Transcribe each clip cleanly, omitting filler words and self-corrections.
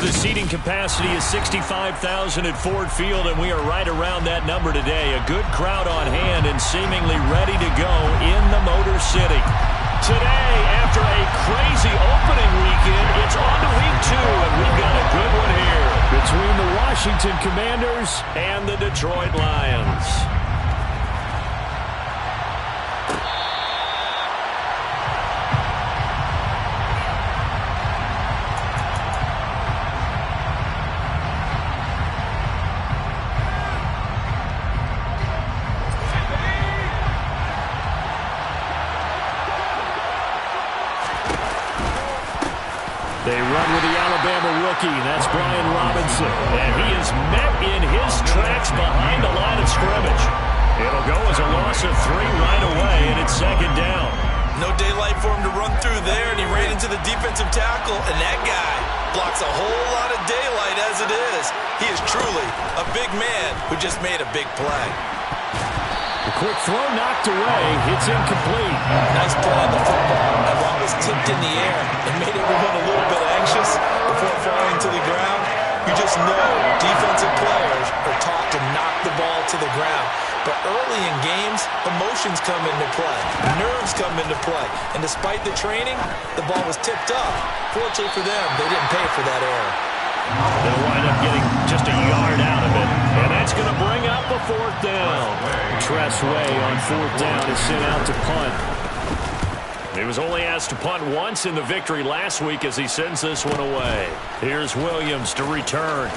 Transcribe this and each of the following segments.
The seating capacity is 65,000 at Ford Field, and we are right around that number today. A good crowd on hand and seemingly ready to go in the Motor City. Today, after a crazy opening weekend, it's on to week 2, and we've got a good one here between the Washington Commanders and the Detroit Lions. They run with the Alabama rookie. That's Brian Robinson. And he is met in his tracks behind the line of scrimmage. It'll go as a loss of 3 right away, and it's second down. No daylight for him to run through there, and he ran into the defensive tackle, and that guy blocks a whole lot of daylight as it is. He is truly a big man who just made a big play. The quick throw knocked away. It's incomplete. Nice play on the football. That ball was tipped in the air and made everyone a little bit anxious before falling to the ground. You just know defensive players are taught to knock the ball to the ground. But early in games, emotions come into play. Nerves come into play. And despite the training, the ball was tipped up. Fortunately for them, they didn't pay for that error. They'll wind up getting just a yard out of it. And that's going to bring up a 4th down. Tress Way on 4th down is sent out to punt. He was only asked to punt once in the victory last week as he sends this one away. Here's Williams to return.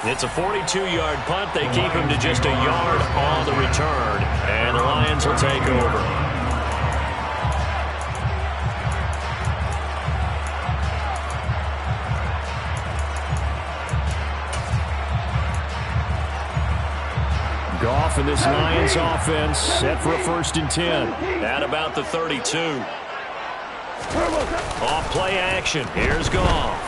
It's a 42-yard punt. They keep him to just a yard on the return. And the Lions will take over. Goff and this Lions offense set for a 1st and 10 at about the 32. Off play action. Here's Goff.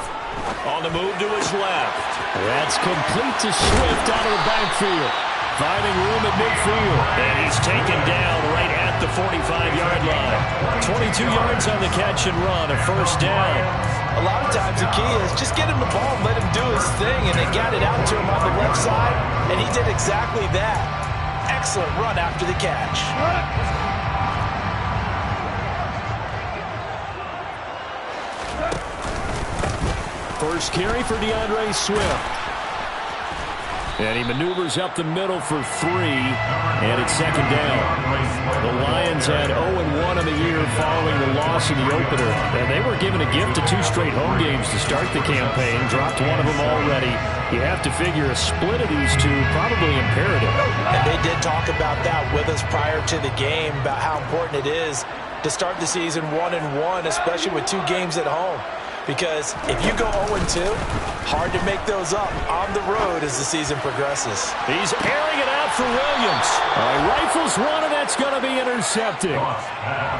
On the move to his left. That's complete to Swift out of the backfield. Finding room at midfield. And he's taken down right at the 45-yard line. 22 yards on the catch and run. A 1st down. A lot of times the key is just get him the ball and let him do his thing, and they got it out to him on the left side, and he did exactly that. Excellent run after the catch. First carry for DeAndre Swift. And he maneuvers up the middle for 3, and it's 2nd down. The Lions had 0-1 in the year following the loss in the opener, and they were given a gift of 2 straight home games to start the campaign, dropped one of them already. You have to figure a split of these 2 probably imperative. And they did talk about that with us prior to the game, about how important it is to start the season 1-1, especially with 2 games at home. Because if you go 0-2, hard to make those up on the road as the season progresses. He's airing it out for Williams. Rifles one, and that's going to be intercepted.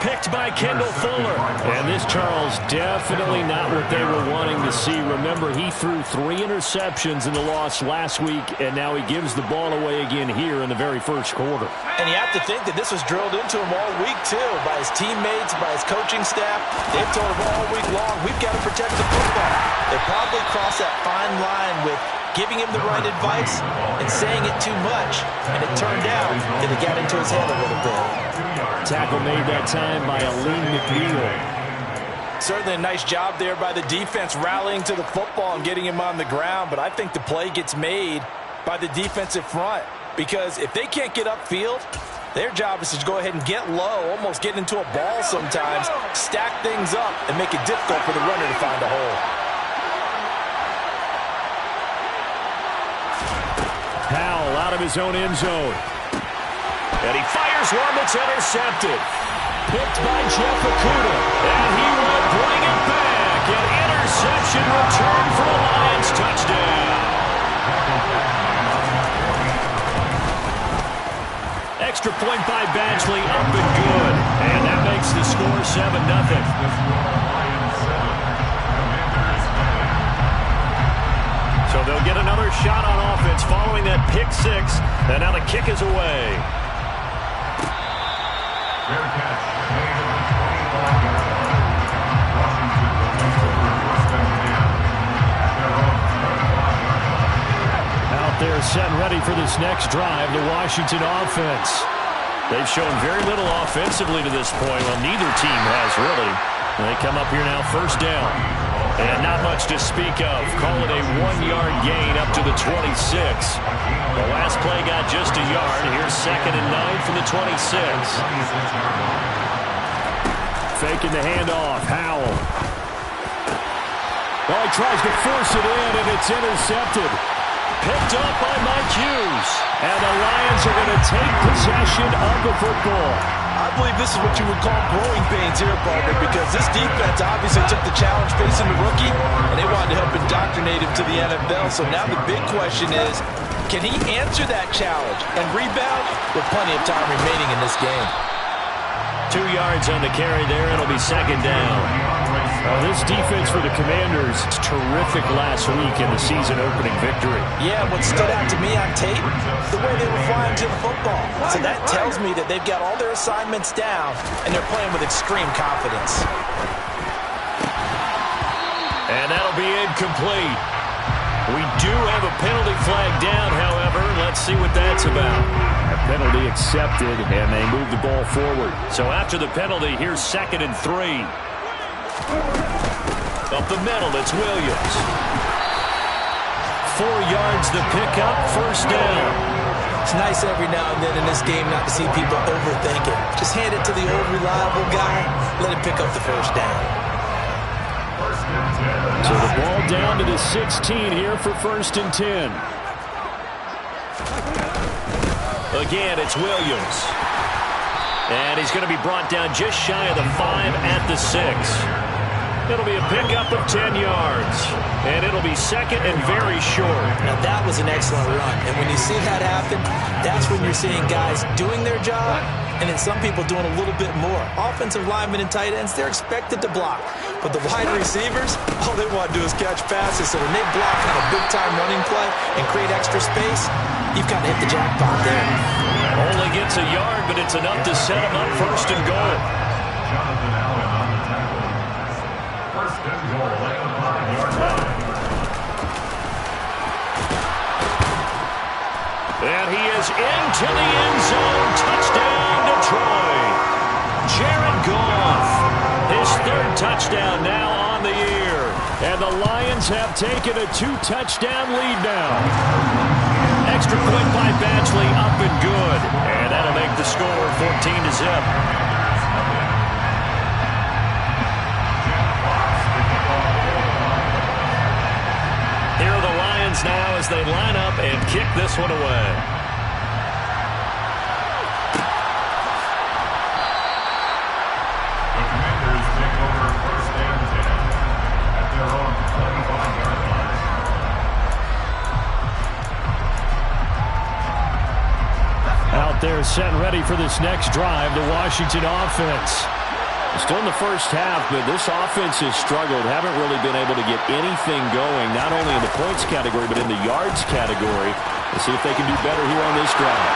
Picked by Kendall Fuller. And this, Charles, definitely not what they were wanting to see. Remember, he threw 3 interceptions in the loss last week, and now he gives the ball away again here in the very first quarter. And you have to think that this was drilled into him all week, too, by his teammates, by his coaching staff. They've told him all week long, we've got to protect the football. They probably crossed that fine line with giving him the right advice and saying it too much. And it turned out that it got into his head a little bit. Tackle made that time by Aleem McNeil. Certainly a nice job there by the defense rallying to the football and getting him on the ground. But I think the play gets made by the defensive front. Because if they can't get upfield, their job is to go ahead and get low, almost get into a ball sometimes, stack things up, and make it difficult for the runner to find a hole. Powell out of his own end zone. And he fires one that's intercepted. Picked by Jeff Okudah. And he will bring it back. An interception return for the Lions. Touchdown. Extra point by Badgley, up and good. And that makes the score 7-0. So they'll get another shot on offense following that pick 6. And now the kick is away. Out there set and ready for this next drive, the Washington offense. They've shown very little offensively to this point. Well, neither team has, really. They come up here now, first down. And not much to speak of. Call it a 1-yard gain up to the 26. The last play got just a yard. Here's 2nd and 9 from the 26. Faking the handoff. Howell. Oh, he tries to force it in, and it's intercepted. Picked up by Mike Hughes. And the Lions are going to take possession of the football. I believe this is what you would call growing pains here, partner, because this defense obviously took the challenge facing the rookie, and they wanted to help indoctrinate him to the NFL. So now the big question is, can he answer that challenge and rebound with plenty of time remaining in this game? 2 yards on the carry there. It'll be 2nd down. This defense for the Commanders, terrific last week in the season-opening victory. Yeah, what stood out to me on tape, the way they were flying to the football. So that tells me that they've got all their assignments down, and they're playing with extreme confidence. And that'll be incomplete. We do have a penalty flag down, however. Let's see what that's about. A penalty accepted, and they move the ball forward. So after the penalty, here's 2nd and 3. Up the middle, it's Williams. 4 yards the pickup, first down. It's nice every now and then in this game not to see people overthink it. Just hand it to the old reliable guy, let him pick up the first down. So the ball down to the 16 here for 1st and 10. Again, it's Williams. And he's going to be brought down just shy of the 5 at the 6. It'll be a pickup of 10 yards. And it'll be 2nd and very short. Now that was an excellent run. And when you see that happen, that's when you're seeing guys doing their job and then some people doing a little bit more. Offensive linemen and tight ends, they're expected to block. But the wide receivers, all they want to do is catch passes. So when they block on a big-time running play and create extra space, you've kind of hit the jackpot there. Only gets a yard, but it's enough to set him up 1st and goal. And he is into the end zone. Touchdown, Detroit. Jared Goff, his 3rd touchdown now on the year. And the Lions have taken a 2-touchdown lead now. Extra point by Badgley, up and good. And that'll make the score 14-0. Here are the Lions now as they line up and kick this one away. The Commanders take over 1st and 10 at their own 25-yard line. Out there set and ready for this next drive, the Washington offense. Still in the first half, but this offense has struggled. Haven't really been able to get anything going, not only in the points category, but in the yards category. Let's see if they can do better here on this drive.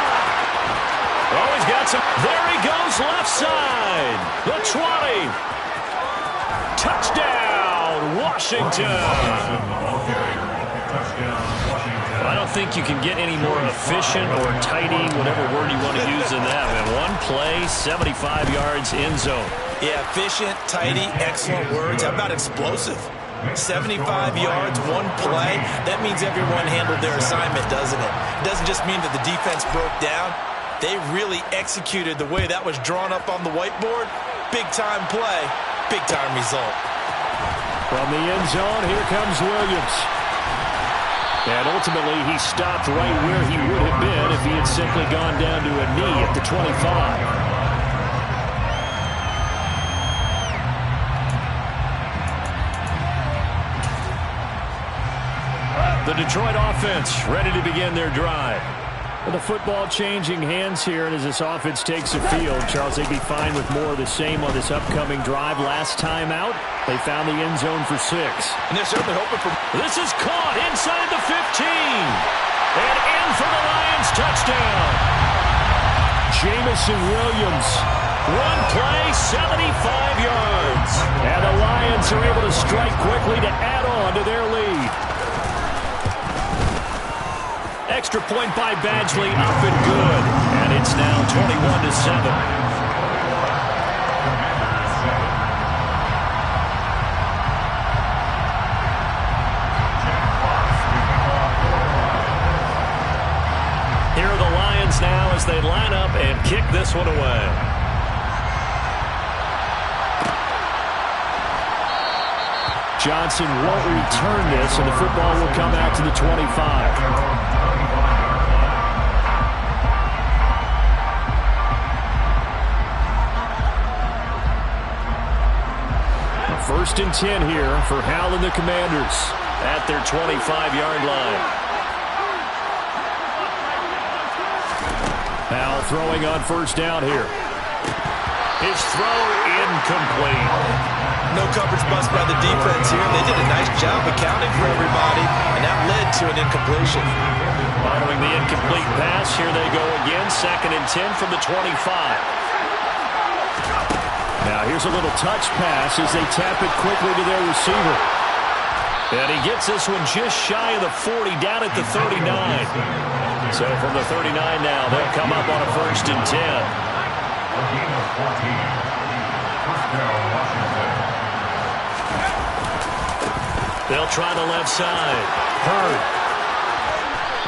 Oh, he's got some. There he goes, left side. The 20. Touchdown, Washington. I don't think you can get any more efficient or tidy, whatever word you want to use in that. And one play, 75 yards, end zone. Yeah, efficient, tidy, excellent words. How about explosive? 75 yards, one play. That means everyone handled their assignment, doesn't it? It doesn't just mean that the defense broke down. They really executed the way that was drawn up on the whiteboard. Big-time play, big-time result. From the end zone, here comes Williams. And ultimately, he stopped right where he would have been if he had simply gone down to a knee at the 25. The Detroit offense ready to begin their drive. With the football changing hands here, and as this offense takes the field, Charles, they'd be fine with more of the same on this upcoming drive. Last time out, they found the end zone for 6. And they're certainly hoping for... This is caught inside the 15. And in for the Lions touchdown. Jamison Williams. One play, 75 yards. And the Lions are able to strike quickly to add on to their lead. Extra point by Badgley, up and good. And it's now 21-7. Here are the Lions now as they line up and kick this one away. Johnson won't return this, and the football will come out to the 25. First and 10 here for Hal and the Commanders at their 25-yard line. Hal throwing on first down here. His throw incomplete. No coverage bust by the defense here. They did a nice job accounting for everybody, and that led to an incompletion. Following the incomplete pass, here they go again. Second and 10 from the 25. Now here's a little touch pass as they tap it quickly to their receiver. And he gets this one just shy of the 40, down at the 39. So from the 39 now, they'll come up on a first and 10. They'll try the left side. Hurd.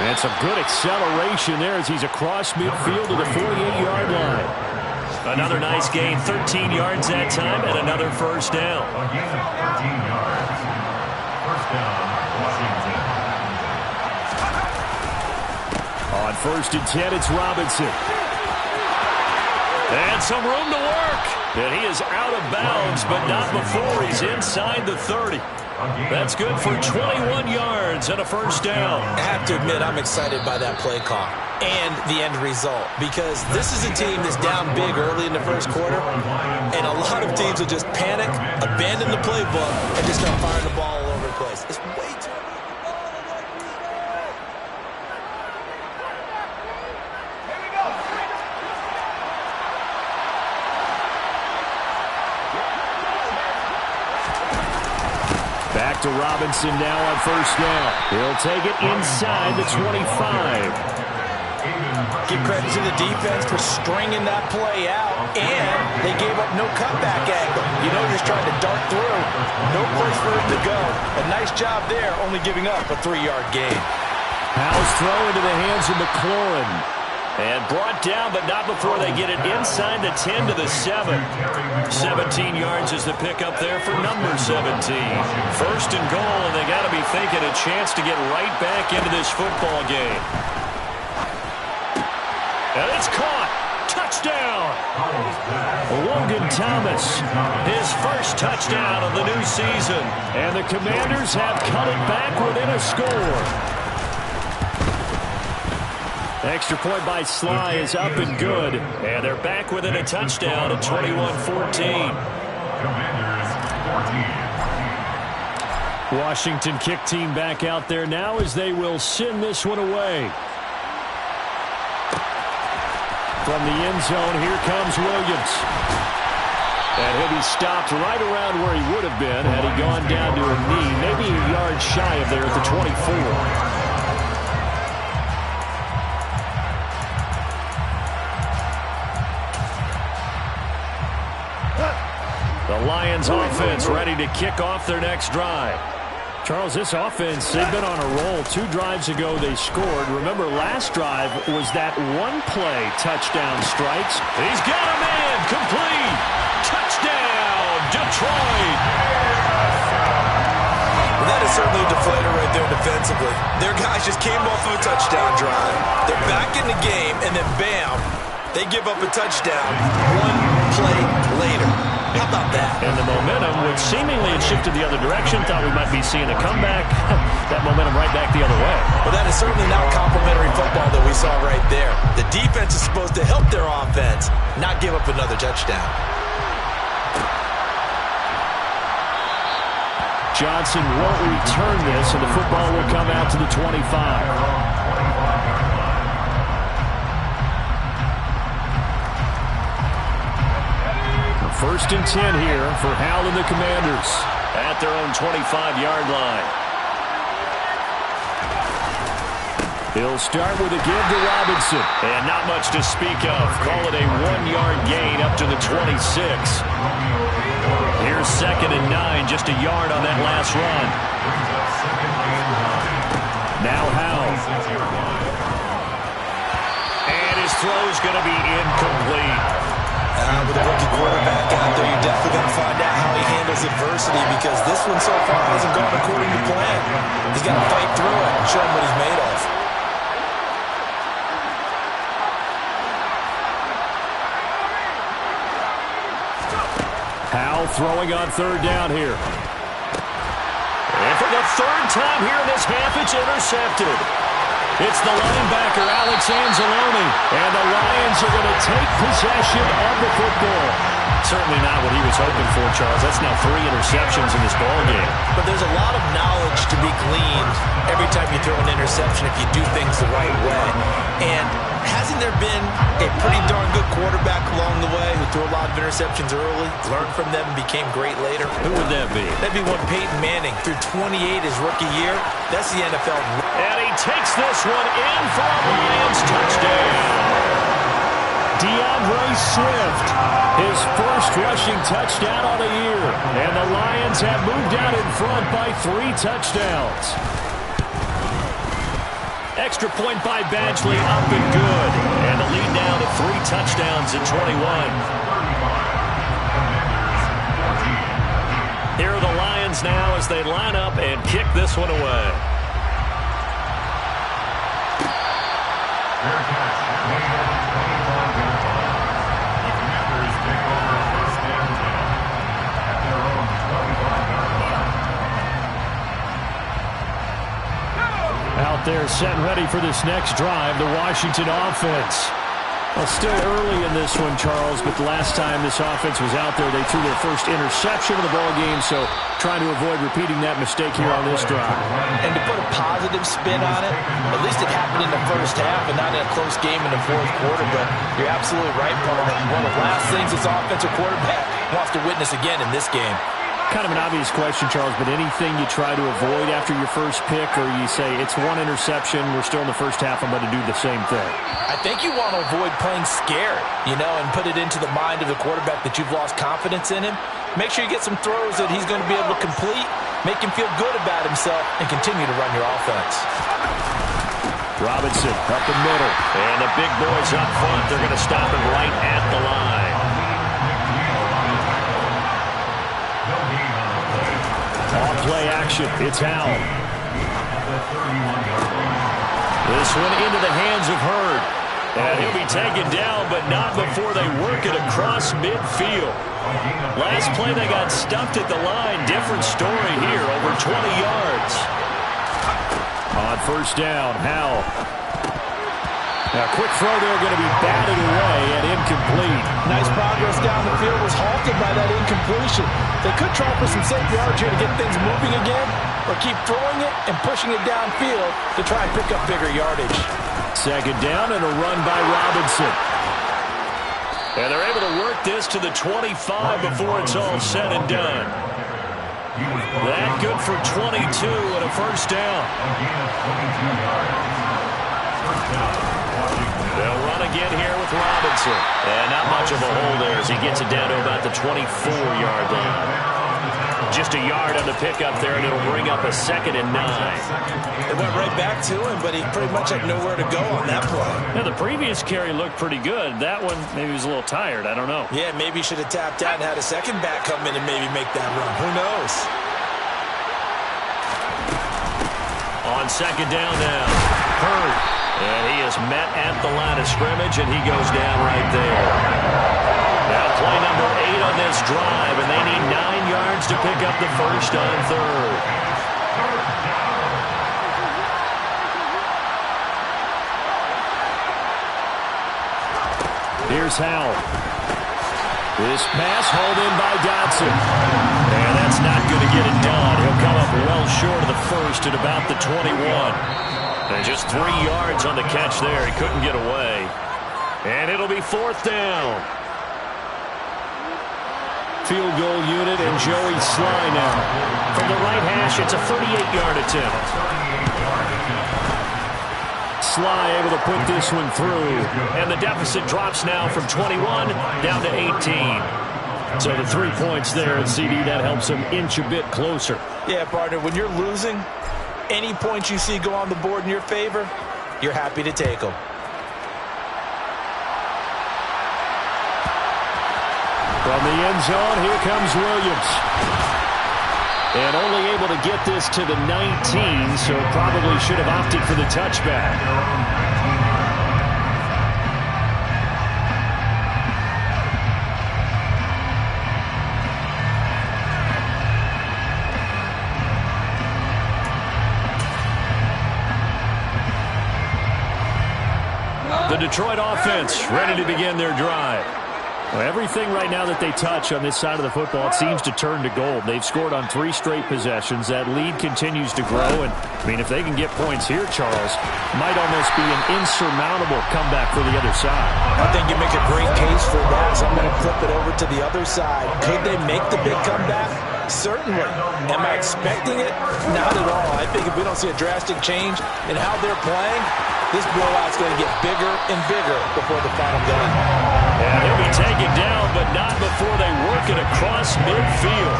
And some good acceleration there as he's across midfield to the 48-yard line. Another nice gain, 13 yards that time, and another first down. Again, 13 yards. First down, Washington. On first and 10, it's Robinson. And some room to work. And he is out of bounds, but not before he's inside the 30. That's good for 21 yards and a first down. I have to admit, I'm excited by that play call and the end result, because this is a team that's down big early in the first quarter, and a lot of teams will just panic, abandon the playbook, and just start firing the ball all over the place. It's way too Back to Robinson now on first down. He'll take it inside the 25. Give credit to the defense for stringing that play out, and they gave up no cutback angle. You know, just trying to dart through. No place for it to go. A nice job there, only giving up a 3-yard gain. Howell's throw into the hands of McLaurin. And brought down, but not before they get it inside the 10 to the 7. 17 yards is the pickup there for number 17. First and goal, and they got to be thinking a chance to get right back into this football game. And it's caught. Touchdown. Logan Thomas, his first touchdown of the new season. And the Commanders have cut it back within a score. Extra point by Sly is up and good. And they're back within a touchdown at 21-14. Washington kick team back out there now as they will send this one away. From the end zone, here comes Williams. And he'll be stopped right around where he would have been had he gone down to a knee, maybe a yard shy of there at the 24. The Lions offense ready to kick off their next drive. Charles, this offense, they've been on a roll. 2 drives ago they scored. Remember, last drive was that one-play touchdown strikes. He's got a man, complete. Touchdown, Detroit. Well, that is certainly a deflator right there defensively. Their guys just came off of a touchdown drive. They're back in the game, and then bam, they give up a touchdown 1 play later. How about that? And the momentum, which seemingly had shifted the other direction, thought we might be seeing a comeback. That momentum right back the other way. Well, that is certainly not complimentary football that we saw right there. The defense is supposed to help their offense, not give up another touchdown. Johnson won't return this, and the football will come out to the 25. First and 10 here for Hal and the Commanders at their own 25-yard line. He'll start with a give to Robinson. And not much to speak of. Call it a 1-yard gain up to the 26. Here's 2nd and 9, just a yard on that last run. Now Howell. And his throw's going to be incomplete. With a rookie quarterback out there, you're definitely going to find out how he handles adversity, because this one so far hasn't gone according to plan. He's got to fight through it and show him what he's made of. Howell throwing on 3rd down here. And for the 3rd time here in this half, it's intercepted. It's the linebacker, Alex Anzalone. And the Lions are going to take possession of the football. Certainly not what he was hoping for, Charles. That's now 3 interceptions in this ballgame. But there's a lot of knowledge to be gleaned every time you throw an interception if you do things the right way. And hasn't there been a pretty darn good quarterback along the way who threw a lot of interceptions early, learned from them, and became great later? Who would that be? That'd be one Peyton Manning. Threw 28 his rookie year. That's the NFL. And he takes this one in for a Lions touchdown. DeAndre Swift, his first rushing touchdown on the year. And the Lions have moved out in front by 3 touchdowns. Extra point by Badgley, up and good. And the lead now to 3 touchdowns at 21. Here are the Lions now as they line up and kick this one away. Out there set and ready for this next drive, the Washington offense. Well, still early in this one, Charles, but the last time this offense was out there, they threw their first interception of the ballgame, so trying to avoid repeating that mistake here on this drive. And to put a positive spin on it, at least it happened in the first half and not in a close game in the 4th quarter, but you're absolutely right, partner. One of the last things this offensive quarterback wants to witness again in this game. Kind of an obvious question, Charles, but anything you try to avoid after your first pick, or you say it's 1 interception, we're still in the first half, I'm going to do the same thing? I think you want to avoid playing scared, and put it into the mind of the quarterback that you've lost confidence in him. Make sure you get some throws that he's going to be able to complete, make him feel good about himself, and continue to run your offense. Robinson up the middle, and the big boys up front, they're going to stop him right at the line. Play action. It's Howell. This one into the hands of Hurd. And he'll be taken down, but not before they work it across midfield. Last play they got stuffed at the line. Different story here, over 20 yards. On 1st down, Howell. A quick throw there, going to be batted away and incomplete. Nice progress down the field, was halted by that incompletion. They could try for some safe yards here to get things moving again, or keep throwing it and pushing it downfield to try and pick up bigger yardage. 2nd down and a run by Robinson. And they're able to work this to the 25 before it's all said and done. That good for 22 and a 1st down. They'll run again here with Robinson. And not much of a hole there as he gets it down to about the 24-yard line. Just a yard on the pickup there, and it'll bring up a 2nd and 9. It went right back to him, but he pretty much had nowhere to go on that play. Now, the previous carry looked pretty good. That one, maybe he was a little tired. I don't know. Yeah, maybe he should have tapped out and had a second back come in and maybe make that run. Who knows? On 2nd down now, Hurd. And he is met at the line of scrimmage, and he goes down right there. Now play number 8 on this drive, and they need 9 yards to pick up the 1st on 3rd. Here's Howell. This pass hauled in by Dodson. And that's not going to get it done. He'll come up well short of the 1st at about the 21. And just 3 yards on the catch there. He couldn't get away. And it'll be 4th down. Field goal unit and Joey Sly now. From the right hash, it's a 38-yard attempt. Sly able to put this one through. And the deficit drops now from 21 down to 18. So the 3 points there at CD, that helps them inch a bit closer. Yeah, partner, when you're losing, any points you see go on the board in your favor, you're happy to take them. From the end zone, here comes Williams. And only able to get this to the 19, so probably should have opted for the touchback. The Detroit offense ready to begin their drive. Well, everything right now that they touch on this side of the football, it seems to turn to gold. They've scored on 3 straight possessions. That lead continues to grow. And, I mean, if they can get points here, Charles, might almost be an insurmountable comeback for the other side. I think you make a great case for that, so I'm going to flip it over to the other side. Could they make the big comeback? Certainly. Am I expecting it? Not at all. I think if we don't see a drastic change in how they're playing, this blowout's going to get bigger and bigger before the final gun. And he'll be taken down, but not before they work it across midfield.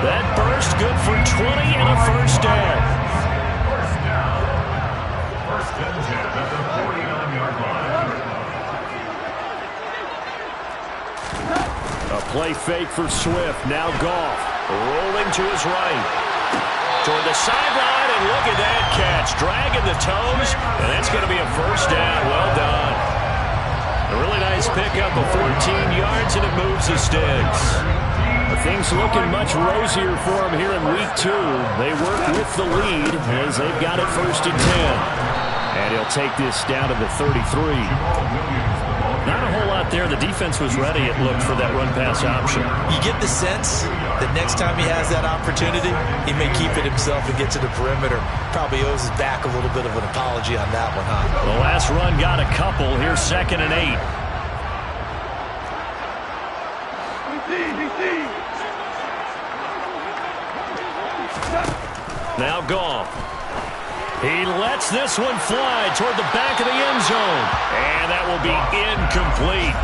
That burst good for 20 and a first down. First down. First and 10 at the 49-yard line. A play fake for Swift. Now Goff rolling to his right. Toward the sideline, and look at that catch. Dragging the toes, and that's going to be a first down. Well done. A really nice pickup of 14 yards, and it moves the sticks. Things looking much rosier for them here in week 2. They work with the lead as they've got it first and 10. And he'll take this down to the 33. Not a whole lot there. The defense was ready, it looked, for that run-pass option. You get the sense that next time he has that opportunity, he may keep it himself and get to the perimeter. Probably owes his back a little bit of an apology on that one, huh? The last run got a couple. Here's 2nd and 8. Now Goff. He lets this one fly toward the back of the end zone. And that will be incomplete.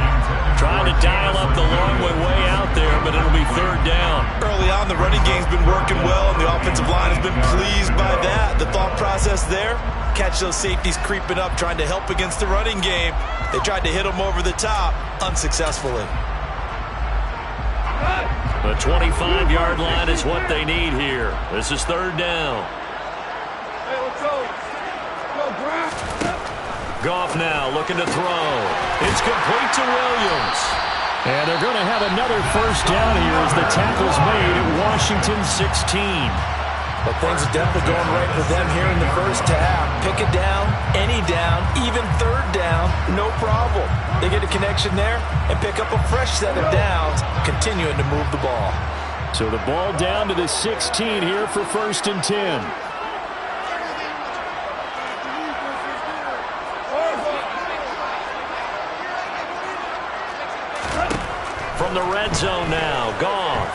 Trying to dial up the long way out there, but it'll be 3rd down. Early on, the running game's been working well, and the offensive line has been pleased by that. The thought process there, catch those safeties creeping up, trying to help against the running game. They tried to hit them over the top, unsuccessfully. The 25-yard line is what they need here. This is 3rd down. Goff now looking to throw. It's complete to Williams. And they're going to have another first down here as the tackle's made at Washington 16. But things are definitely going right for them here in the first half. Pick it down, any down, even 3rd down, no problem. They get a connection there and pick up a fresh set of downs, continuing to move the ball. So the ball down to the 16 here for 1st and 10. From the red zone now, Goff.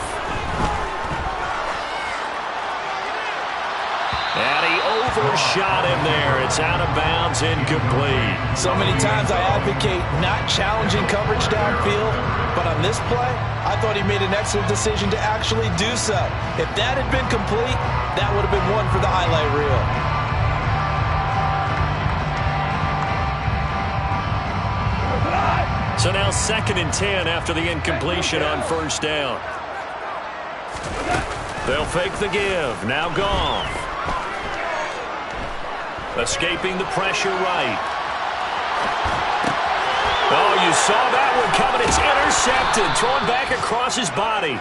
And he overshot him there. It's out of bounds, incomplete. So many times I advocate not challenging coverage downfield, but on this play, I thought he made an excellent decision to actually do so. If that had been complete, that would have been one for the highlight reel. So now 2nd and 10 after the incompletion on 1st down. They'll fake the give. Now Goff. Escaping the pressure right. Oh, you saw that one coming. It's intercepted. Thrown back across his body.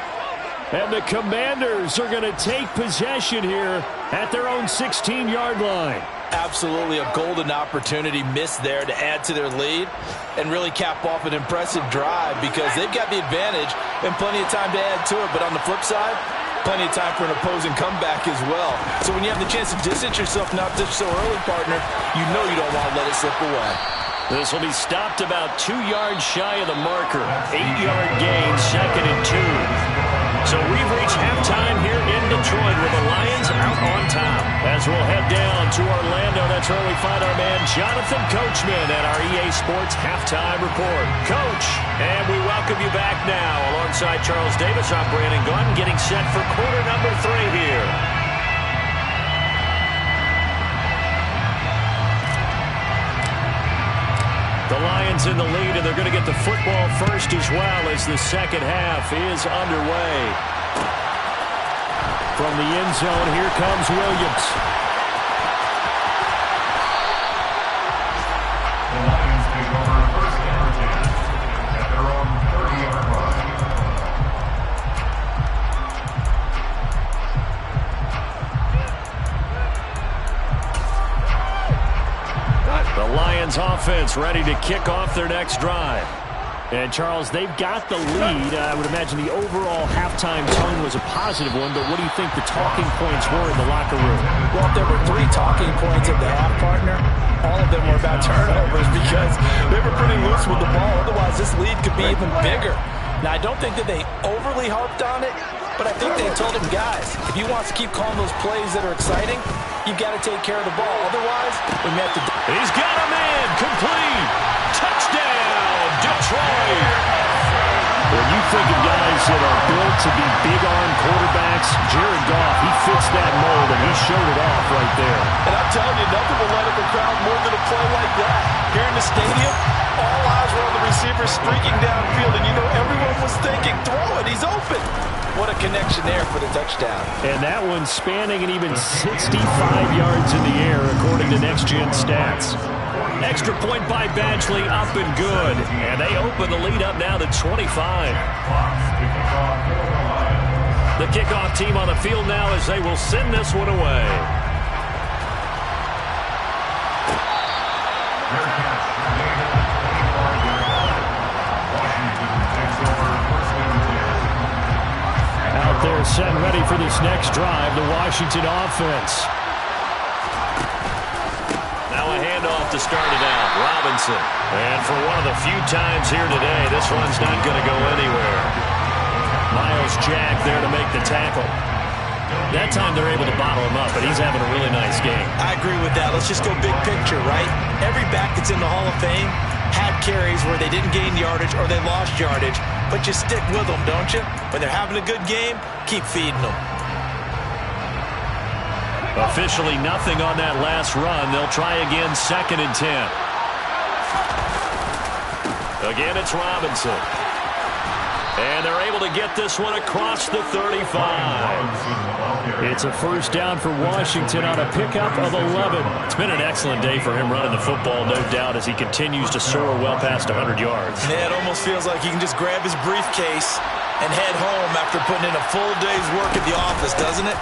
And the Commanders are going to take possession here at their own 16-yard line. Absolutely a golden opportunity missed there to add to their lead and really cap off an impressive drive because they've got the advantage and plenty of time to add to it. But on the flip side, plenty of time for an opposing comeback as well. So when you have the chance to distance yourself not just so early, partner, you know you don't want to let it slip away. This will be stopped about 2 yards shy of the marker. 8-yard gain, 2nd and 2. So we've reached halftime here in Detroit with the Lions out on top. As we'll head down to Orlando, that's where we find our man Jonathan Coachman at our EA Sports Halftime Report. Coach, and we welcome you back now. Alongside Charles Davis, I'm Brandon Gunn, getting set for quarter number 3 here. The Lions in the lead, and they're going to get the football first as well as the second half is underway. From the end zone, here comes Williams. The Lions take over first down 10 at their own 30-yard line. The Lions offense ready to kick off their next drive. And, Charles, they've got the lead. I would imagine the overall halftime tone was a positive one, but what do you think the talking points were in the locker room? Well, if there were 3 talking points at the half, partner, all of them were about turnovers because they were pretty loose with the ball. Otherwise, this lead could be even bigger. Now, I don't think that they overly harped on it, but I think they told him, guys, if you want to keep calling those plays that are exciting, you've got to take care of the ball. Otherwise, we may have to... He's got a man. Complete. Touchdown, Detroit. When you think of guys that are built to be big-arm quarterbacks, Jared Goff, he fits that mold, and he showed it off right there. And I'm telling you, nothing will light up a crowd more than a play like that. Here in the stadium, all eyes were on the receiver streaking downfield, and you know everyone was thinking, throw it, he's open. What a connection there for the touchdown. And that one spanning an even 65 yards in the air, according to Next Gen Stats. Extra point by Badgley, up and good. And they open the lead up now to 25. The kickoff team on the field now as they will send this one away. Out there set and ready for this next drive, the Washington offense. Now a handoff to start it out. Robinson. And for one of the few times here today, this one's not going to go anywhere. Miles Jack there to make the tackle. That time they're able to bottle him up, but he's having a really nice game. I agree with that. Let's just go big picture, right? Every back that's in the Hall of Fame had carries where they didn't gain yardage or they lost yardage, but you stick with them, don't you? When they're having a good game, keep feeding them. Officially nothing on that last run. They'll try again, 2nd and 10. Again, it's Robinson. And they're able to get this one across the 35. It's a first down for Washington on a pickup of 11. It's been an excellent day for him running the football, no doubt, as he continues to soar well past 100 yards. Yeah, it almost feels like he can just grab his briefcase and head home after putting in a full day's work at the office, doesn't it?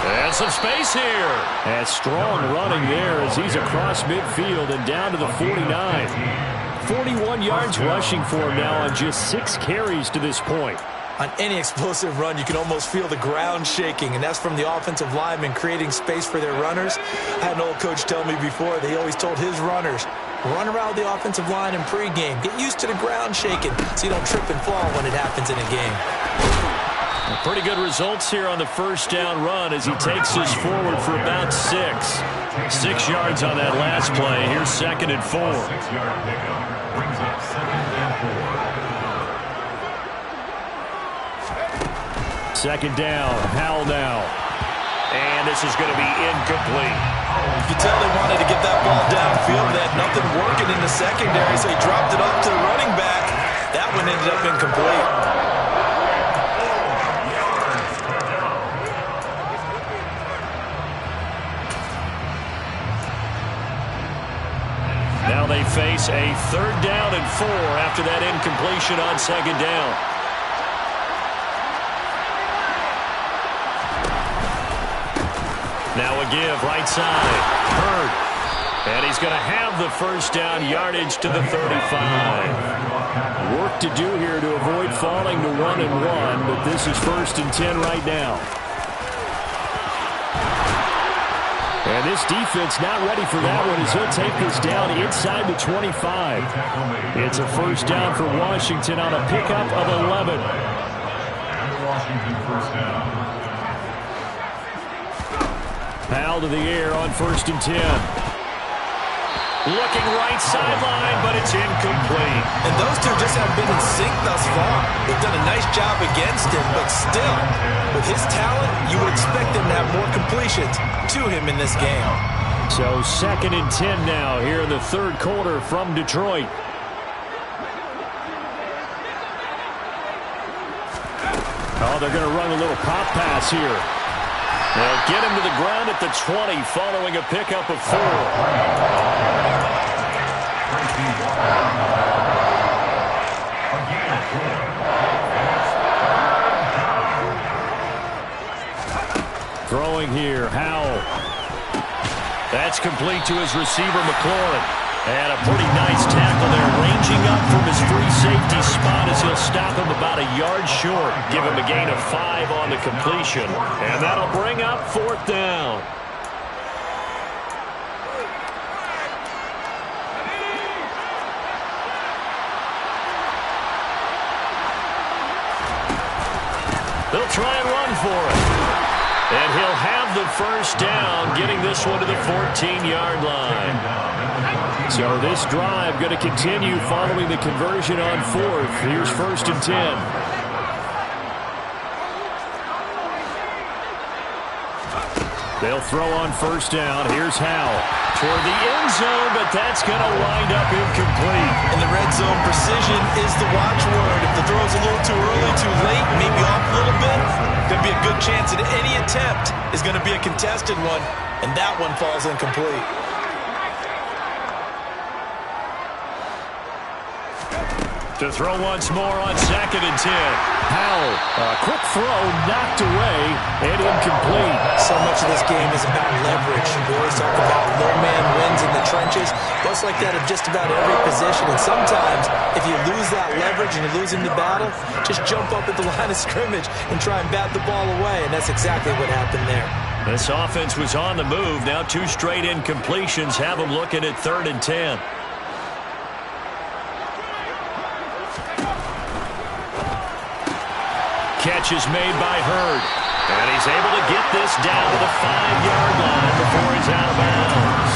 And some space here. And strong running there as he's across midfield and down to the 49. 41 yards rushing for him now on just 6 carries to this point. On any explosive run, you can almost feel the ground shaking, and that's from the offensive linemen creating space for their runners. I had an old coach tell me before, they always told his runners, run around the offensive line in pregame. Get used to the ground shaking so you don't trip and fall when it happens in a game. Pretty good results here on the first down run as he takes us forward for about 6. 6 yards on that last play. Here's 2nd and 4. 6-yard pickup brings up 2nd and 4. 2nd down. Howell now. And this is going to be incomplete. You can tell they wanted to get that ball downfield. They had nothing working in the secondary, so he dropped it off to the running back. That one ended up incomplete. Now they face a 3rd down and 4 after that incompletion on 2nd down. Now a give, right side. Hurd. And he's going to have the first down, yardage to the 35. Work to do here to avoid falling to 1-1, but this is 1st and 10 right now. And this defense not ready for that one as he'll take this down inside the 25. It's a first down for Washington on a pickup of 11. And Washington first down. Powell to the air on 1st and 10. Looking right sideline, but it's incomplete. And those two just haven't been in sync thus far. They've done a nice job against him, but still, with his talent, you would expect him to have more completions to him in this game. So 2nd and 10 now here in the third quarter from Detroit. Oh, they're going to run a little pop pass here. They'll get him to the ground at the 20 following a pickup of 4. Throwing here, Howell. That's complete to his receiver, McLaurin. And a pretty nice tackle there, ranging up from his free safety spot as he'll stop him about a yard short. Give him a gain of 5 on the completion. And that'll bring up 4th down. They'll try and run for it. And he'll have the first down, getting this one to the 14-yard line. So this drive going to continue following the conversion on 4th. Here's 1st and 10. They'll throw on 1st down. Here's Howell toward the end zone, but that's going to wind up incomplete. In the red zone, precision is the watchword. If the throw's a little too early, too late, maybe off a little bit, going to be a good chance that any attempt is going to be a contested one, and that one falls incomplete. To throw once more on 2nd and 10. Powell, a quick throw, knocked away, and incomplete. So much of this game is about leverage. We always talk about low man wins in the trenches. Well, it's like that in just about every position. And sometimes, if you lose that leverage and you're losing the battle, just jump up at the line of scrimmage and try and bat the ball away. And that's exactly what happened there. This offense was on the move. Now 2 straight incompletions have them looking at 3rd and 10. Catch is made by Hurd. And he's able to get this down to the 5-yard line before he's out of bounds.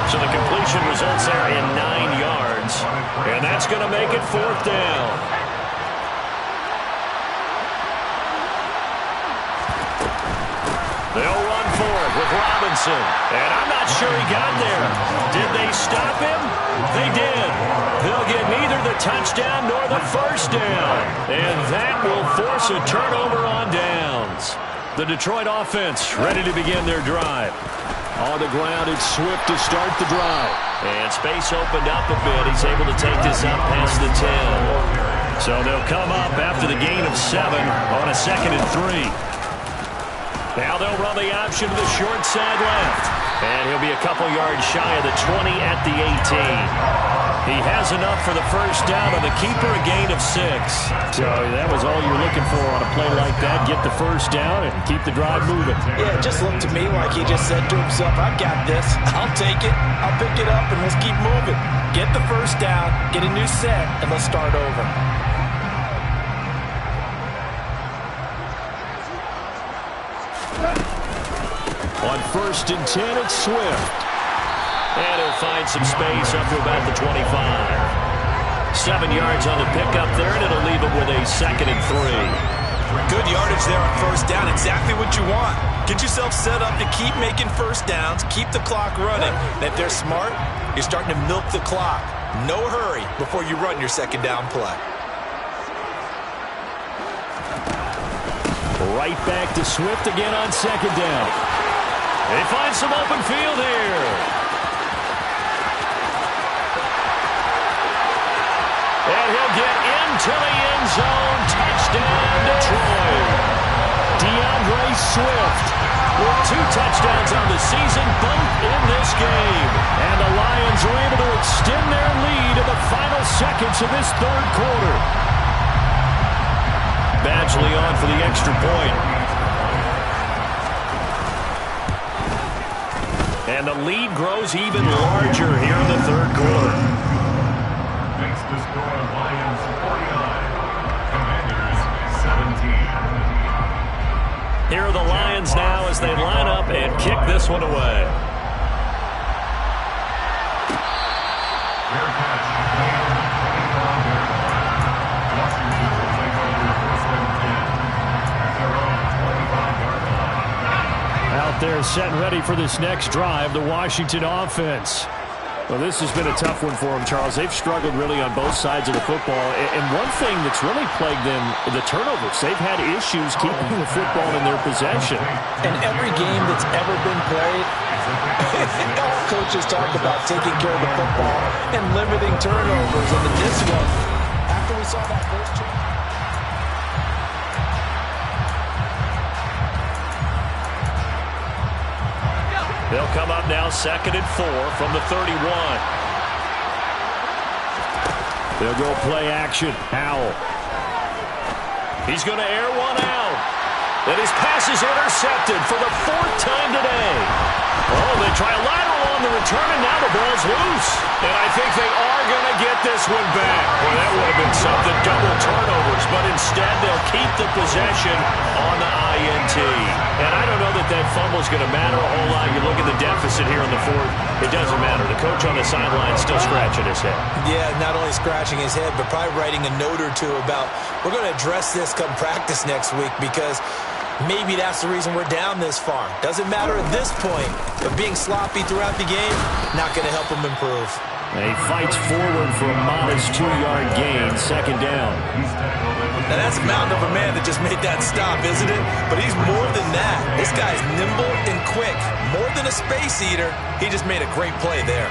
So the completion results there in 9 yards. And that's going to make it 4th down. They'll run for it with Robinson. And I'm not sure he got there. Did they stop him? They did. They'll get neither the touchdown nor the first down. And that will force a turnover on downs. The Detroit offense ready to begin their drive. On the ground, it's Swift to start the drive. And space opened up a bit. He's able to take this up past the 10. So they'll come up after the gain of 7 on a 2nd and 3. Now they'll run the option to the short side left. And he'll be a couple yards shy of the 20 at the 18. He has enough for the first down on the keeper, a gain of 6. So that was all you're looking for on a play like that. Get the first down and keep the drive moving. Yeah, it just looked to me like he just said to himself, I've got this. I'll take it. I'll pick it up, and let's keep moving. Get the first down, get a new set, and let's start over. On 1st and 10, it's Swift. And he'll find some space up to about the 25. 7 yards on the pickup there, and it'll leave him with a 2nd and 3. Good yardage there on first down. Exactly what you want. Get yourself set up to keep making first downs, keep the clock running. And if they're smart, you're starting to milk the clock. No hurry before you run your second down play. Right back to Swift again on 2nd down. They find some open field here. And he'll get into the end zone. Touchdown, Detroit. DeAndre Swift with 2 touchdowns on the season, both in this game. And the Lions are able to extend their lead in the final seconds of this third quarter. Badgley on for the extra point. And the lead grows even larger here in the third quarter. Makes the score Lions 49, Commanders 17. Here are the Lions now as they line up and kick this one away. Fair catch, made on the 25-yard line. Washington will take over first and 10 at their own 25-yard line. Out there set and ready for this next drive, the Washington offense. Well, this has been a tough one for them, Charles. They've struggled really on both sides of the football. And one thing that's really plagued them, the turnovers. They've had issues keeping the football in their possession. In every game that's ever been played, all coaches talk about taking care of the football and limiting turnovers. And in this one, after we saw that first chance, They'll come up now 2nd and 4 from the 31. They'll go play action. Howell. He's going to air one out. And his pass is intercepted for the 4th time today. Oh, they try a lateral on the return, and now the ball's loose. And I think they are going to get this one back. Well, that would have been something, double turnovers. But instead, they'll keep the possession on the INT. And I don't know that that fumble is going to matter a whole lot. You look at the deficit here in the 4th, it doesn't matter. The coach on the sideline is still scratching his head. yeah, not only scratching his head, but probably writing a note or two about, we're going to address this come practice next week, because maybe that's the reason we're down this far. Doesn't matter at this point, but being sloppy throughout the game, not going to help him improve. And he fights forward for a modest 2-yard gain, 2nd down. Now that's a mountain of a man that just made that stop, isn't it? But he's more than that. This guy's nimble and quick. More than a space eater, he just made a great play there.